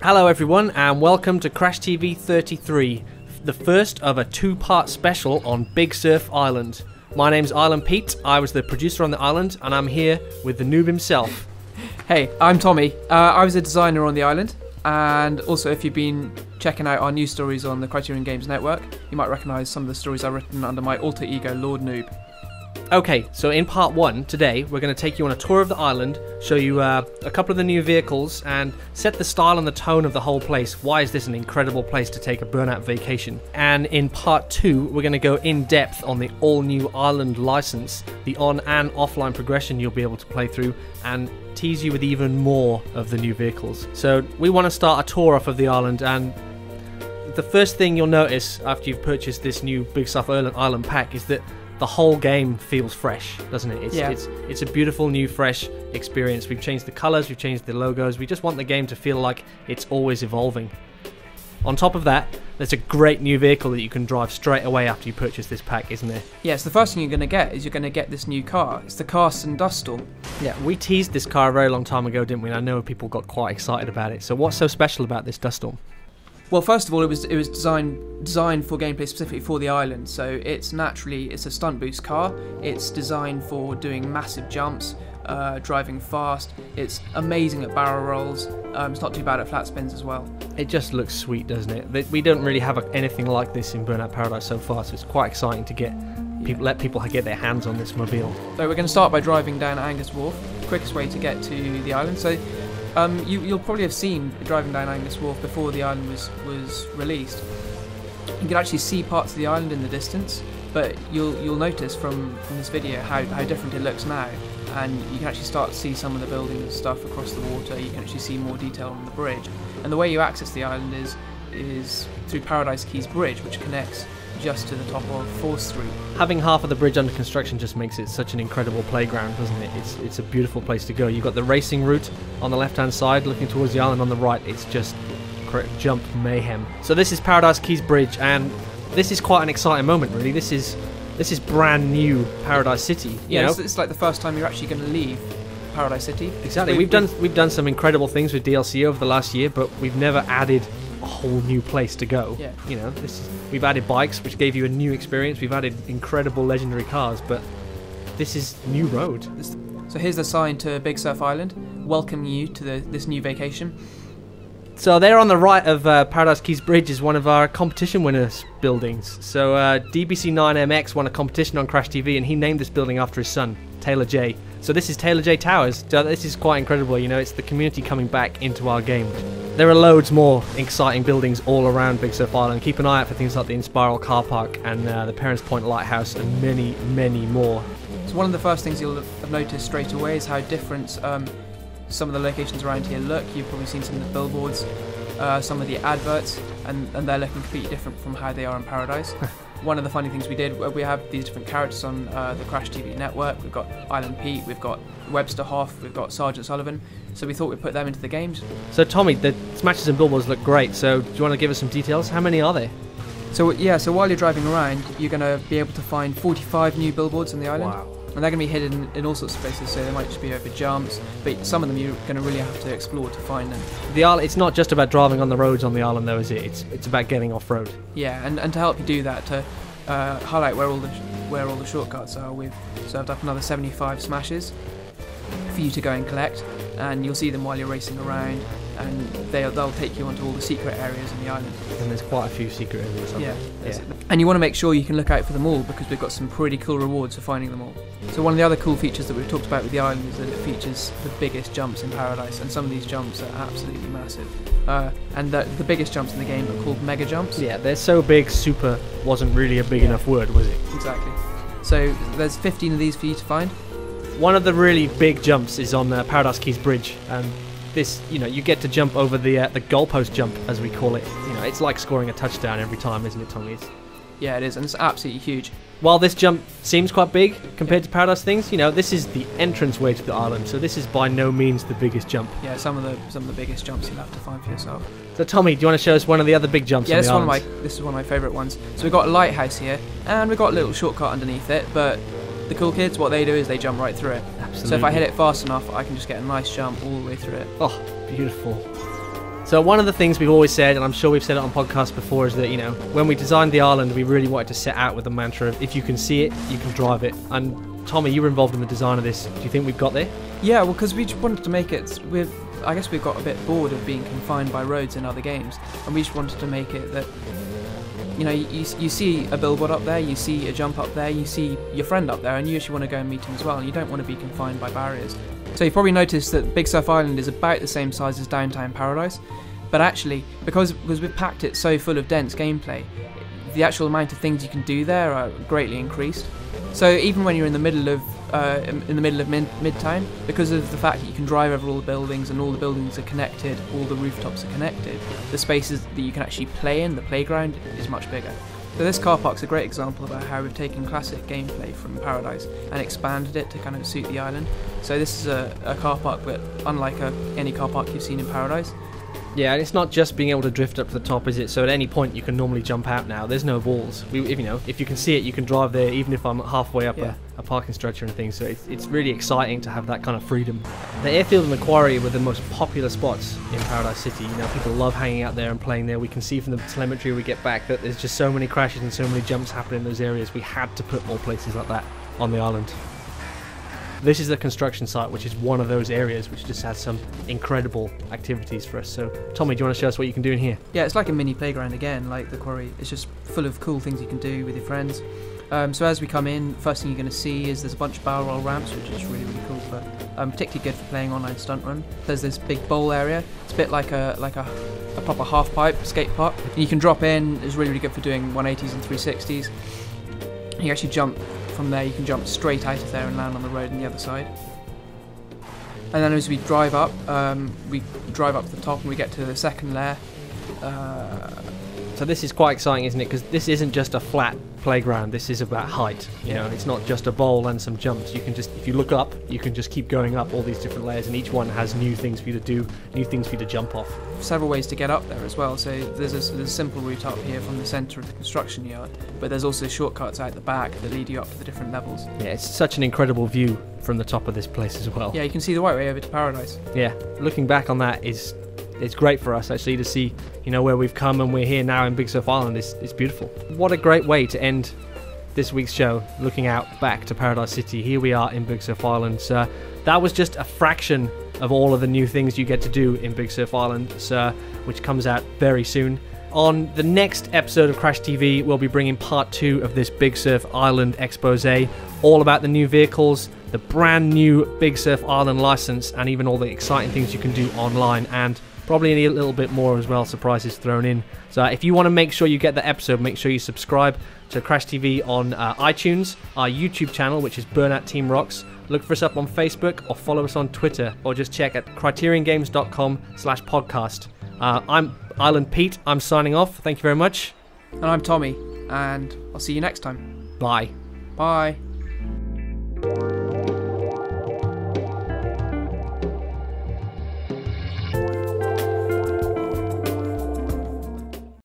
Hello everyone and welcome to Crash TV 33, the first of a two-part special on Big Surf Island. My name's Island Pete, I was the producer on the island and I'm here with the noob himself. Hey, I'm Tommy. I was a designer on the island, and also if you've been checking out our news stories on the Criterion Games Network, you might recognise some of the stories I've written under my alter ego, Lord Noob. Okay, so in part one today we're going to take you on a tour of the island, show you a couple of the new vehicles and set the style and the tone of the whole place. Why is this an incredible place to take a burnout vacation? And in part two we're going to go in depth on the all new island license, the on and offline progression you'll be able to play through, and tease you with even more of the new vehicles. So we want to start a tour off of the island, and the first thing you'll notice after you've purchased this new Big Surf Island pack is that the whole game feels fresh, doesn't it? It's a beautiful new fresh experience. We've changed the colours, we've changed the logos, we just want the game to feel like it's always evolving. On top of that, there's a great new vehicle that you can drive straight away after you purchase this pack, isn't there? Yes, the first thing you're going to get is you're going to get this new car. It's the Cast and Dust Storm. Yeah, we teased this car a very long time ago, didn't we? And I know people got quite excited about it. So what's so special about this Dust Storm? Well, first of all, it was designed for gameplay specifically for the island. So it's a stunt boost car. It's designed for doing massive jumps, driving fast. It's amazing at barrel rolls. It's not too bad at flat spins as well. It just looks sweet, doesn't it? We don't really have anything like this in Burnout Paradise so far, so it's quite exciting to let people get their hands on this mobile. So we're going to start by driving down Angus Wharf, the quickest way to get to the island. So you'll probably have seen driving down Angus Wharf before the island was released. You can actually see parts of the island in the distance, but you'll notice from this video how different it looks now, and you can actually start to see some of the buildings and stuff across the water. You can actually see more detail on the bridge, and the way you access the island is through Paradise Quay's bridge, which connects just to the top of 4th Street. Having half of the bridge under construction just makes it such an incredible playground, doesn't it? It's a beautiful place to go. You've got the racing route on the left hand side looking towards the island. On the right it's just jump mayhem. So this is Paradise Quay's bridge, and this is quite an exciting moment really. This is brand new Paradise City. Yeah, it's like the first time you're actually going to leave Paradise City. Exactly. We've done some incredible things with DLC over the last year, but we've never added a whole new place to go. Yeah. We've added bikes, which gave you a new experience. We've added incredible legendary cars, but this is new road. So here's the sign to Big Surf Island, welcoming you to this new vacation. So there on the right of Paradise Quay's bridge is one of our competition winners' buildings. So DBC9MX won a competition on Crash TV, and he named this building after his son, Taylor J. So this is Taylor J Towers. So this is quite incredible. It's the community coming back into our game. There are loads more exciting buildings all around Big Surf Island. Keep an eye out for things like the Inspiral Car Park and the Parents Point Lighthouse and many, many more. So one of the first things you'll have noticed straight away is how different some of the locations around here look. You've probably seen some of the billboards, some of the adverts, and they're looking completely different from how they are in Paradise. One of the funny things we did, we have these different characters on the Crash TV network. We've got Island Pete, we've got Webster Hoff, we've got Sergeant Sullivan, so we thought we'd put them into the games. So Tommy, the smashes and billboards look great, so do you want to give us some details? How many are there? So yeah, so while you're driving around, you're going to be able to find 45 new billboards on the island. Wow. And they're going to be hidden in all sorts of places, so they might just be over jumps, but some of them you're going to really have to explore to find them. The island, it's not just about driving on the roads on the island though, is it? It's about getting off-road. Yeah, and to help you do that, to highlight where all the shortcuts are, we've served up another 75 smashes for you to go and collect, and you'll see them while you're racing around, and they'll take you onto all the secret areas on the island. And there's quite a few secret areas. Yeah. And you want to make sure you can look out for them all, because we've got some pretty cool rewards for finding them all. So one of the other cool features that we've talked about with the island is that it features the biggest jumps in Paradise, and some of these jumps are absolutely massive. And the biggest jumps in the game are called mega jumps. Yeah, they're so big, super wasn't really a big enough word, was it? Exactly. So there's 15 of these for you to find. One of the really big jumps is on Paradise Quay's bridge, and this, you get to jump over the goalpost jump, as we call it. It's like scoring a touchdown every time, isn't it, Tommy? Yeah, it is, and it's absolutely huge. While this jump seems quite big compared to Paradise things, this is the entrance way to the island, so this is by no means the biggest jump. Yeah, some of the biggest jumps you'll have to find for yourself. So Tommy, do you want to show us one of the other big jumps? Yeah, on the island? This is one of my favourite ones. So we've got a lighthouse here, and we've got a little shortcut underneath it, but the cool kids, what they do is they jump right through it. Absolutely. So if I hit it fast enough, I can just get a nice jump all the way through it. Oh, beautiful. So one of the things we've always said, and I'm sure we've said it on podcasts before, is that, you know, when we designed the island, we really wanted to set out with the mantra of if you can see it, you can drive it. And Tommy, you were involved in the design of this. Do you think we've got there? Yeah, well, because we just wanted to make it. I guess we've got a bit bored of being confined by roads in other games, and we just wanted to make it that, you know, you see a billboard up there, you see a jump up there, you see your friend up there, and you actually want to go and meet him as well, and you don't want to be confined by barriers. So you've probably noticed that Big Surf Island is about the same size as Downtown Paradise, but actually, because we've packed it so full of dense gameplay, the actual amount of things you can do there are greatly increased. So even when you're in the middle of Midtown, because of the fact that you can drive over all the buildings and all the buildings are connected, all the rooftops are connected, the spaces that you can actually play in, the playground, is much bigger. So this car park's a great example about how we've taken classic gameplay from Paradise and expanded it to kind of suit the island. So this is a car park, but unlike any car park you've seen in Paradise. Yeah, and it's not just being able to drift up to the top, is it? So at any point you can normally jump out now. There's no walls. If you can see it, you can drive there even if I'm halfway up a parking structure and things. So it's really exciting to have that kind of freedom. The airfield and the quarry were the most popular spots in Paradise City. You know, people love hanging out there and playing there. We can see from the telemetry we get back that there's just so many crashes and so many jumps happening in those areas. We had to put more places like that on the island. This is a construction site, which is one of those areas which just has some incredible activities for us. So, Tommy, do you want to show us what you can do in here? Yeah, it's like a mini playground again, like the quarry. It's just full of cool things you can do with your friends. So as we come in, first thing you're going to see is there's a bunch of barrel roll ramps, which is really, really cool, but particularly good for playing online stunt run. There's this big bowl area. It's a bit like a proper half pipe skate park. And you can drop in. It's really, really good for doing 180s and 360s. You actually jump from there. You can jump straight out of there and land on the road on the other side. And then as we drive up to the top and we get to the second layer. So this is quite exciting, isn't it? Because this isn't just a flat playground. This is about height. You know, it's not just a bowl and some jumps. You can just, if you look up, you can just keep going up all these different layers, and each one has new things for you to do, new things for you to jump off. Several ways to get up there as well. So there's a simple route up here from the centre of the construction yard, but there's also shortcuts out the back that lead you up to the different levels. Yeah, it's such an incredible view from the top of this place as well. Yeah, you can see the right way over to Paradise. Yeah, looking back on that it's great for us actually to see, you know, where we've come, and we're here now in Big Surf Island. It's beautiful. What a great way to end this week's show, looking out back to Paradise City. Here we are in Big Surf Island. So that was just a fraction of all of the new things you get to do in Big Surf Island, which comes out very soon. On the next episode of Crash TV, we'll be bringing part 2 of this Big Surf Island expose, all about the new vehicles, the brand new Big Surf Island license, and even all the exciting things you can do online, and probably a little bit more as well, surprises thrown in. So if you want to make sure you get the episode, make sure you subscribe to Crash TV on iTunes, our YouTube channel, which is Burnout Team Rocks. Look for us up on Facebook, or follow us on Twitter, or just check at criteriongames.com/podcast. I'm Island Pete. I'm signing off. Thank you very much. And I'm Tommy, and I'll see you next time. Bye. Bye.